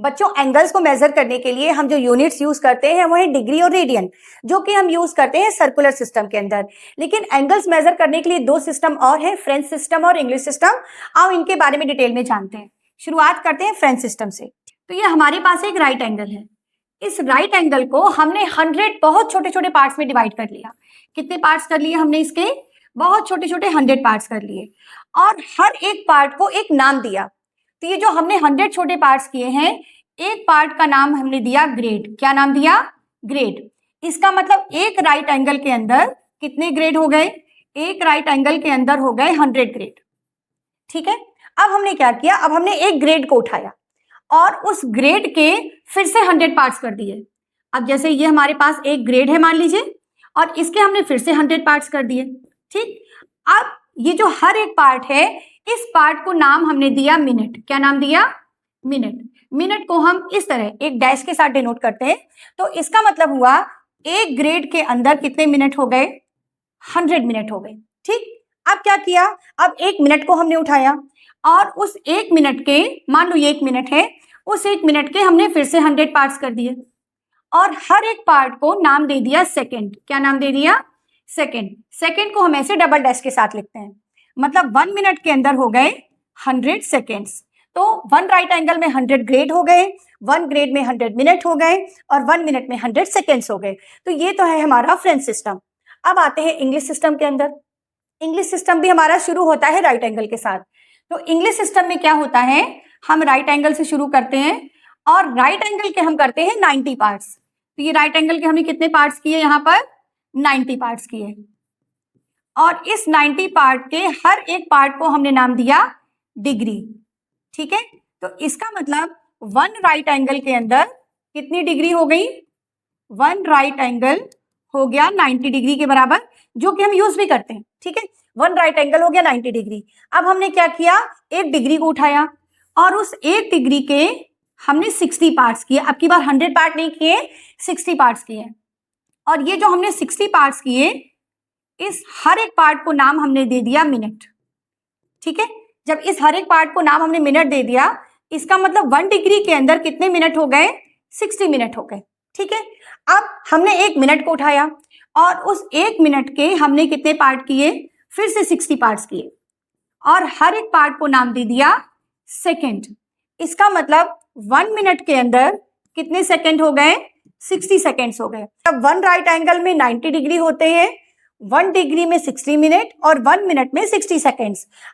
बच्चों एंगल्स को मेजर करने के लिए हम जो यूनिट्स यूज करते हैं वो है डिग्री और रेडियन, जो कि हम यूज करते हैं सर्कुलर सिस्टम के अंदर। लेकिन एंगल्स मेजर करने के लिए दो सिस्टम और है, फ्रेंच सिस्टम और इंग्लिश सिस्टम। आओ इनके बारे में डिटेल में जानते हैं। शुरुआत करते हैं फ्रेंच सिस्टम से। तो ये हमारे पास एक राइट एंगल है। इस राइट एंगल को हमने 100 बहुत छोटे छोटे पार्ट्स में डिवाइड कर लिया। कितने पार्ट्स कर लिए हमने इसके? बहुत छोटे छोटे 100 पार्ट्स कर लिए, और हर एक पार्ट को एक नाम दिया। तो ये जो हमने 100 छोटे पार्ट्स किए हैं, एक पार्ट का नाम हमने दिया ग्रेड। क्या नाम दिया? ग्रेड। इसका मतलब एक राइट एंगल के अंदर कितने ग्रेड हो गए? एक राइट एंगल के अंदर हो गए 100 ग्रेड। ठीक है, अब हमने क्या किया? अब हमने एक ग्रेड को उठाया और उस ग्रेड के फिर से 100 पार्ट्स कर दिए। अब जैसे ये हमारे पास एक ग्रेड है मान लीजिए, और इसके हमने फिर से 100 पार्ट्स कर दिए। ठीक, अब ये जो हर एक पार्ट है, इस पार्ट को नाम हमने दिया मिनट। क्या नाम दिया? मिनट। मिनट को हम इस तरह एक डैश के साथ डिनोट करते हैं। तो इसका मतलब हुआ एक ग्रेड के अंदर कितने मिनट हो गए? 100 मिनट हो गए। ठीक, अब क्या किया? अब एक मिनट को हमने उठाया और उस एक मिनट के, मान लो ये 1 मिनट है, उस 1 मिनट के हमने फिर से 100 पार्ट्स कर दिए और हर एक पार्ट को नाम दे दिया सेकंड। क्या नाम दे दिया? सेकंड। सेकंड को हम ऐसे डबल डैश के साथ लिखते हैं, मतलब 1 मिनट के अंदर हो गए 100 सेकेंड्स। तो 1 राइट एंगल में 100 ग्रेड हो गए, 1 ग्रेड में 100 मिनट हो गए और 1 मिनट में 100 सेकेंड्स हो गए। तो ये तो है हमारा फ्रेंच सिस्टम। अब आते हैं इंग्लिश सिस्टम के अंदर। इंग्लिश सिस्टम भी हमारा शुरू होता है राइट एंगल के साथ। तो इंग्लिश सिस्टम में क्या होता है? हम राइट एंगल से शुरू करते हैं और राइट एंगल के हम करते हैं 90 पार्ट्स। तो ये राइट एंगल के हमने कितने पार्ट्स किए? यहाँ पर 90 पार्ट्स किए, और इस 90 पार्ट के हर एक पार्ट को हमने नाम दिया डिग्री। ठीक है, तो इसका मतलब 1 राइट एंगल के अंदर कितनी डिग्री हो गई? 1 राइट एंगल हो गया 90 डिग्री के बराबर, जो कि हम यूज भी करते हैं। ठीक है, 1 राइट एंगल हो गया 90 डिग्री। अब हमने क्या किया? एक डिग्री को उठाया और उस एक डिग्री के हमने 60 पार्ट्स किए। अब की बार 100 पार्ट नहीं किए, 60 पार्ट्स किए। और ये जो हमने 60 पार्ट्स किए, इस हर एक पार्ट को नाम हमने दे दिया मिनट। ठीक है, जब इस हर एक पार्ट को नाम हमने मिनट दे दिया, इसका मतलब 1 डिग्री के अंदर कितने मिनट हो गए? 60 मिनट हो गए। ठीक है, अब हमने एक मिनट को उठाया और उस एक मिनट के हमने कितने पार्ट किए? फिर से 60 पार्ट्स किए और हर एक पार्ट को नाम दे दिया सेकेंड। इसका मतलब 1 मिनट के अंदर कितने सेकेंड हो गए? 60 सेकेंड्स हो गए। अब 1 राइट एंगल में 90 डिग्री होते हैं, 1 डिग्री में 60 मिनट और 1 मिनट में 60 सेकेंड्स।